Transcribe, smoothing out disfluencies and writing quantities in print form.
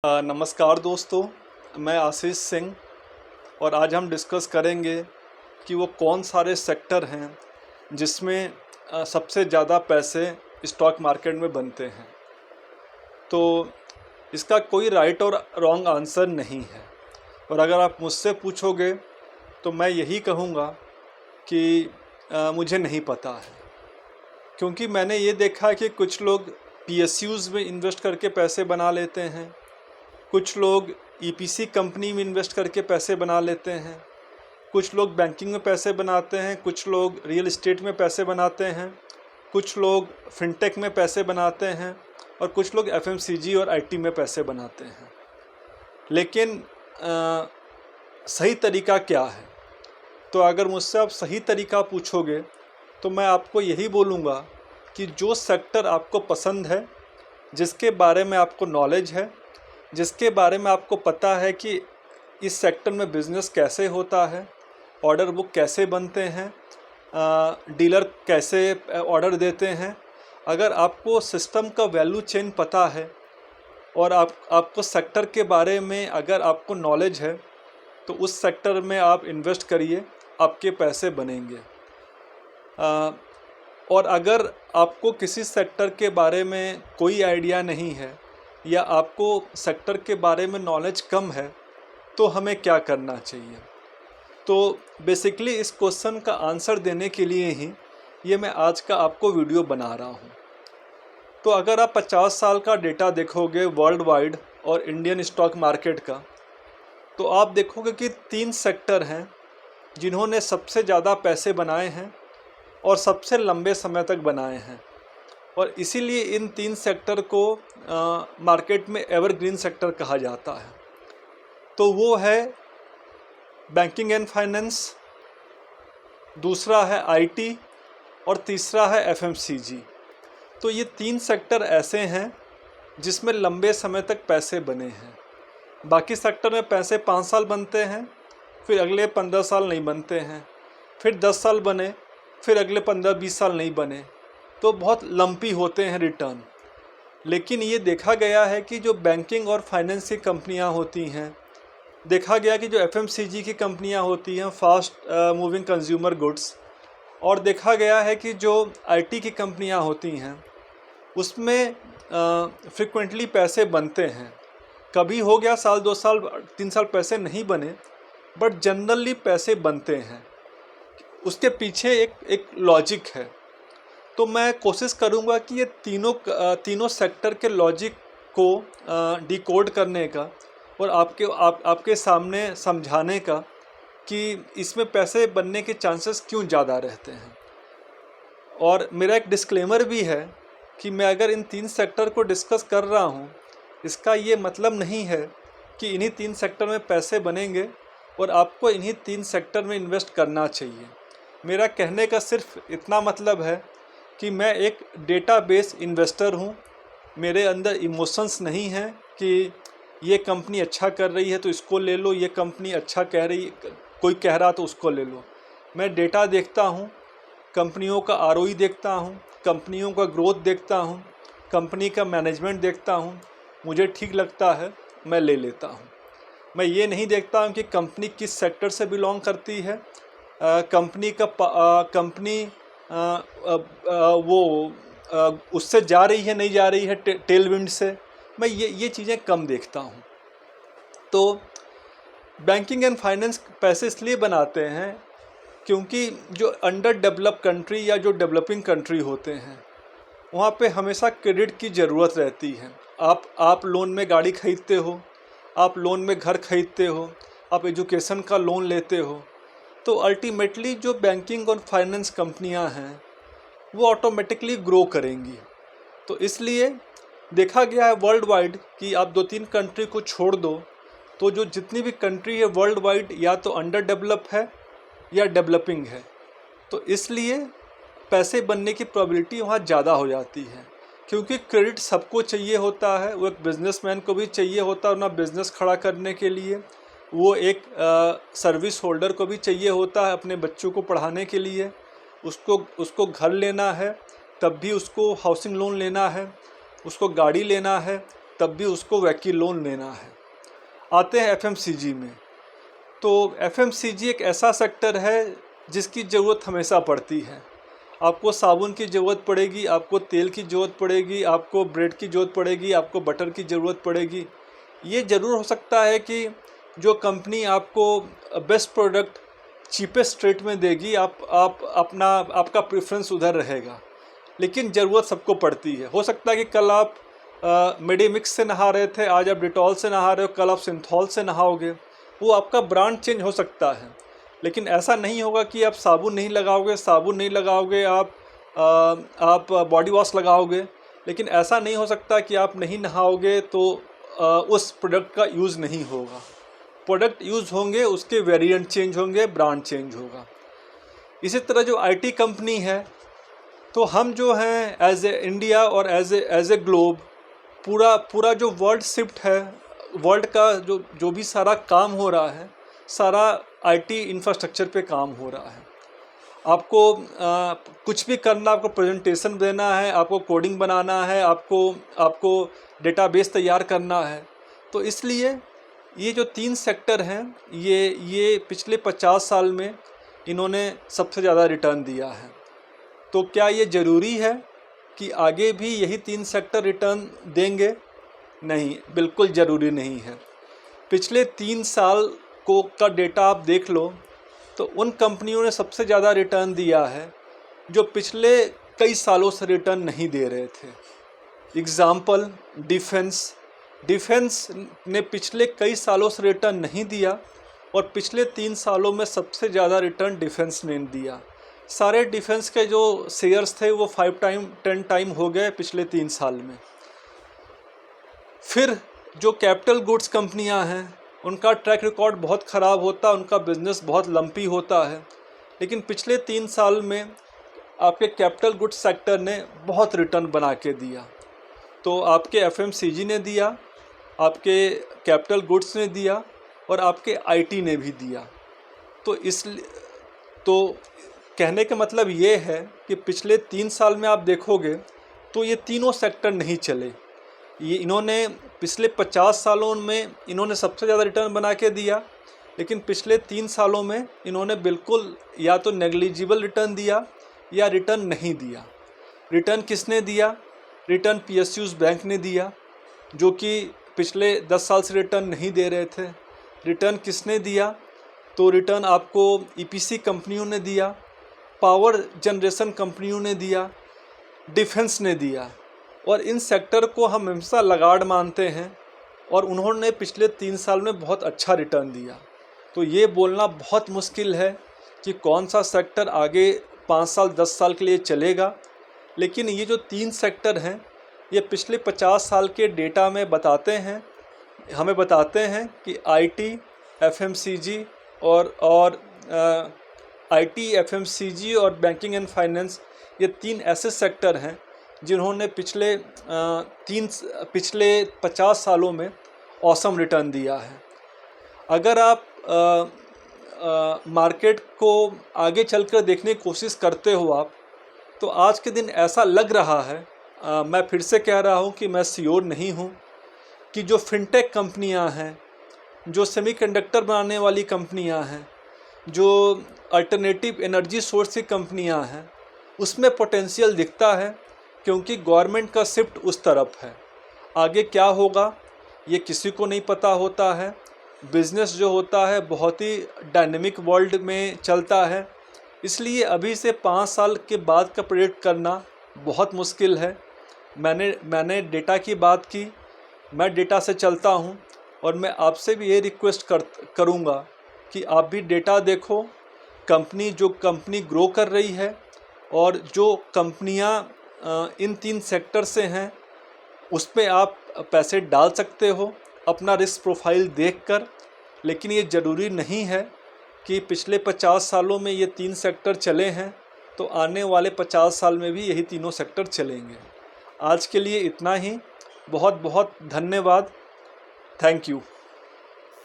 नमस्कार दोस्तों, मैं आशीष सिंह और आज हम डिस्कस करेंगे कि वो कौन सारे सेक्टर हैं जिसमें सबसे ज़्यादा पैसे स्टॉक मार्केट में बनते हैं। तो इसका कोई राइट और रॉन्ग आंसर नहीं है, और अगर आप मुझसे पूछोगे तो मैं यही कहूँगा कि मुझे नहीं पता है, क्योंकि मैंने ये देखा है कि कुछ लोग पीएसयूज़ में इन्वेस्ट करके पैसे बना लेते हैं, कुछ लोग ईपीसी कंपनी में इन्वेस्ट करके पैसे बना लेते हैं, कुछ लोग बैंकिंग में पैसे बनाते हैं, कुछ लोग रियल एस्टेट में पैसे बनाते हैं, कुछ लोग फिनटेक में पैसे बनाते हैं और कुछ लोग एफएमसीजी और आईटी में पैसे बनाते हैं। लेकिन सही तरीका क्या है? तो अगर मुझसे आप सही तरीका पूछोगे तो मैं आपको यही बोलूँगा कि जो सेक्टर आपको पसंद है, जिसके बारे में आपको नॉलेज है, जिसके बारे में आपको पता है कि इस सेक्टर में बिज़नेस कैसे होता है, ऑर्डर बुक कैसे बनते हैं, डीलर कैसे ऑर्डर देते हैं, अगर आपको सिस्टम का वैल्यू चेन पता है और आपको सेक्टर के बारे में अगर आपको नॉलेज है, तो उस सेक्टर में आप इन्वेस्ट करिए, आपके पैसे बनेंगे। और अगर आपको किसी सेक्टर के बारे में कोई आइडिया नहीं है या आपको सेक्टर के बारे में नॉलेज कम है, तो हमें क्या करना चाहिए? तो बेसिकली इस क्वेश्चन का आंसर देने के लिए ही ये मैं आज का आपको वीडियो बना रहा हूँ। तो अगर आप 50 साल का डेटा देखोगे वर्ल्ड वाइड और इंडियन स्टॉक मार्केट का, तो आप देखोगे कि 3 सेक्टर हैं जिन्होंने सबसे ज़्यादा पैसे बनाए हैं और सबसे लंबे समय तक बनाए हैं, और इसीलिए इन 3 सेक्टर को मार्केट में एवरग्रीन सेक्टर कहा जाता है। तो वो है बैंकिंग एंड फाइनेंस, दूसरा है आईटी और तीसरा है एफएमसीजी। तो ये 3 सेक्टर ऐसे हैं जिसमें लंबे समय तक पैसे बने हैं। बाकी सेक्टर में पैसे 5 साल बनते हैं, फिर अगले 15 साल नहीं बनते हैं, फिर 10 साल बने, फिर अगले 15-20 साल नहीं बने, तो बहुत लंपी होते हैं रिटर्न। लेकिन ये देखा गया है कि जो बैंकिंग और फाइनेंस की कंपनियां होती हैं, देखा गया कि जो एफएमसीजी की कंपनियां होती हैं, फास्ट मूविंग कंज्यूमर गुड्स, और देखा गया है कि जो आईटी की कंपनियां होती हैं उसमें फ्रिक्वेंटली पैसे बनते हैं। कभी हो गया साल 2 साल 3 साल पैसे नहीं बने, बट जनरली पैसे बनते हैं। उसके पीछे एक लॉजिक है। तो मैं कोशिश करूंगा कि ये तीनों सेक्टर के लॉजिक को डिकोड करने का और आपके सामने समझाने का कि इसमें पैसे बनने के चांसेस क्यों ज़्यादा रहते हैं। और मेरा एक डिस्क्लेमर भी है कि मैं अगर इन 3 सेक्टर को डिस्कस कर रहा हूँ, इसका ये मतलब नहीं है कि इन्हीं 3 सेक्टर में पैसे बनेंगे और आपको इन्हीं 3 सेक्टर में इन्वेस्ट करना चाहिए। मेरा कहने का सिर्फ इतना मतलब है कि मैं एक डेटाबेस इन्वेस्टर हूँ। मेरे अंदर इमोशंस नहीं हैं कि ये कंपनी अच्छा कर रही है तो इसको ले लो, ये कंपनी अच्छा कह रही, कोई कह रहा तो उसको ले लो। मैं डेटा देखता हूँ, कंपनियों का आरओई देखता हूँ, कंपनियों का ग्रोथ देखता हूँ, कंपनी का मैनेजमेंट देखता हूँ, मुझे ठीक लगता है मैं ले लेता हूँ। मैं ये नहीं देखता हूँ कि कंपनी किस सेक्टर से बिलोंग करती है, कंपनी उससे जा रही है नहीं जा रही है टेल विंड से। मैं ये चीज़ें कम देखता हूँ। तो बैंकिंग एंड फाइनेंस पैसे इसलिए बनाते हैं क्योंकि जो अंडर डेवलप कंट्री या जो डेवलपिंग कंट्री होते हैं, वहाँ पे हमेशा क्रेडिट की ज़रूरत रहती है। आप लोन में गाड़ी खरीदते हो, आप लोन में घर खरीदते हो, आप एजुकेशन का लोन लेते हो, तो अल्टीमेटली जो बैंकिंग और फाइनेंस कंपनियां हैं वो ऑटोमेटिकली ग्रो करेंगी। तो इसलिए देखा गया है वर्ल्ड वाइड कि आप 2-3 कंट्री को छोड़ दो तो जो जितनी भी कंट्री है वर्ल्ड वाइड या तो अंडर डेवलप है या डेवलपिंग है। तो इसलिए पैसे बनने की प्रोबेबिलिटी वहाँ ज़्यादा हो जाती है, क्योंकि क्रेडिट सबको चाहिए होता है। वो एक बिजनेसमैन को भी चाहिए होता है अपना बिजनेस खड़ा करने के लिए, वो एक सर्विस होल्डर को भी चाहिए होता है अपने बच्चों को पढ़ाने के लिए, उसको घर लेना है तब भी उसको हाउसिंग लोन लेना है, उसको गाड़ी लेना है तब भी उसको वहीकल लोन लेना है। आते हैं एफएमसीजी में। तो एफएमसीजी एक ऐसा सेक्टर है जिसकी ज़रूरत हमेशा पड़ती है। आपको साबुन की ज़रूरत पड़ेगी, आपको तेल की ज़रूरत पड़ेगी, आपको ब्रेड की ज़रूरत पड़ेगी, आपको बटर की ज़रूरत पड़ेगी। ये ज़रूर हो सकता है कि जो कंपनी आपको बेस्ट प्रोडक्ट चीपेस्ट रेट में देगी, आपका प्रेफरेंस उधर रहेगा, लेकिन ज़रूरत सबको पड़ती है। हो सकता है कि कल आप मेडिमिक्स से नहा रहे थे, आज आप डिटॉल से नहा रहे हो, कल आप सिंथॉल से नहाओगे। वो आपका ब्रांड चेंज हो सकता है, लेकिन ऐसा नहीं होगा कि आप साबुन नहीं लगाओगे, आप बॉडी वॉश लगाओगे, लेकिन ऐसा नहीं हो सकता कि आप नहीं नहाओगे तो उस प्रोडक्ट का यूज़ नहीं होगा। प्रोडक्ट यूज़ होंगे, उसके वेरिएंट चेंज होंगे, ब्रांड चेंज होगा। इसी तरह जो आईटी कंपनी है, तो हम जो हैं एज ए इंडिया और एज ए ग्लोब, पूरा जो वर्ल्ड शिफ्ट है, वर्ल्ड का जो भी सारा काम हो रहा है, सारा आईटी इंफ्रास्ट्रक्चर पे काम हो रहा है। आपको कुछ भी करना, आपको प्रेजेंटेशन देना है, आपको कोडिंग बनाना है, आपको डेटाबेस तैयार करना है। तो इसलिए ये जो 3 सेक्टर हैं, ये पिछले 50 साल में इन्होंने सबसे ज़्यादा रिटर्न दिया है। तो क्या ये ज़रूरी है कि आगे भी यही 3 सेक्टर रिटर्न देंगे? नहीं, बिल्कुल ज़रूरी नहीं है। पिछले 3 साल का डेटा आप देख लो, तो उन कंपनियों ने सबसे ज़्यादा रिटर्न दिया है जो पिछले कई सालों से रिटर्न नहीं दे रहे थे। एग्ज़ाम्पल, डिफेंस ने पिछले कई सालों से रिटर्न नहीं दिया, और पिछले 3 सालों में सबसे ज़्यादा रिटर्न डिफेंस ने दिया। सारे डिफेंस के जो शेयर्स थे वो 5 टाइम 10 टाइम हो गए पिछले 3 साल में। फिर जो कैपिटल गुड्स कंपनियां हैं, उनका ट्रैक रिकॉर्ड बहुत ख़राब होता है, उनका बिजनेस बहुत लंपी होता है, लेकिन पिछले 3 साल में आपके कैपिटल गुड्स सेक्टर ने बहुत रिटर्न बना के दिया। तो आपके एफएमसीजी ने दिया, आपके कैपिटल गुड्स ने दिया, और आपके आईटी ने भी दिया। तो कहने का मतलब ये है कि पिछले 3 साल में आप देखोगे तो ये तीनों सेक्टर नहीं चले। इन्होंने पिछले 50 सालों में इन्होंने सबसे ज़्यादा रिटर्न बना के दिया, लेकिन पिछले 3 सालों में इन्होंने बिल्कुल या तो नेग्लिजिबल रिटर्न दिया या रिटर्न नहीं दिया। रिटर्न किसने दिया? रिटर्न पीएसयूज़ बैंक ने दिया, जो कि पिछले 10 साल से रिटर्न नहीं दे रहे थे। रिटर्न किसने दिया? तो रिटर्न आपको ईपीसी कंपनियों ने दिया, पावर जनरेशन कंपनियों ने दिया, डिफेंस ने दिया। और इन सेक्टर को हम हमेशा लगाड़ मानते हैं, और उन्होंने पिछले 3 साल में बहुत अच्छा रिटर्न दिया। तो ये बोलना बहुत मुश्किल है कि कौन सा सेक्टर आगे 5 साल 10 साल के लिए चलेगा, लेकिन ये जो 3 सेक्टर हैं, ये पिछले 50 साल के डेटा में हमें बताते हैं कि आईटी, एफएमसीजी और आईटी, एफएमसीजी और बैंकिंग एंड फाइनेंस, ये 3 ऐसे सेक्टर हैं जिन्होंने पिछले 50 सालों में औसम रिटर्न दिया है। अगर आप मार्केट को आगे चलकर देखने की कोशिश करते हो तो आज के दिन ऐसा लग रहा है, मैं फिर से कह रहा हूँ कि मैं श्योर नहीं हूँ, कि जो फिनटेक कंपनियाँ हैं, जो सेमीकंडक्टर बनाने वाली कंपनियाँ हैं, जो अल्टरनेटिव एनर्जी सोर्स की कंपनियाँ हैं, उसमें पोटेंशियल दिखता है, क्योंकि गवर्नमेंट का शिफ्ट उस तरफ है। आगे क्या होगा ये किसी को नहीं पता होता है। बिज़नेस जो होता है बहुत ही डायनेमिक वर्ल्ड में चलता है, इसलिए अभी से 5 साल के बाद का प्रेडिक्ट करना बहुत मुश्किल है। मैंने डेटा की बात की, मैं डेटा से चलता हूँ, और मैं आपसे भी ये रिक्वेस्ट करूँगा कि आप भी डेटा देखो। जो कंपनी ग्रो कर रही है और जो कंपनियाँ इन 3 सेक्टर से हैं, उस पे आप पैसे डाल सकते हो अपना रिस्क प्रोफाइल देखकर। लेकिन ये ज़रूरी नहीं है कि पिछले 50 सालों में ये 3 सेक्टर चले हैं तो आने वाले 50 साल में भी यही तीनों सेक्टर चलेंगे। आज के लिए इतना ही। बहुत बहुत धन्यवाद। Thank you.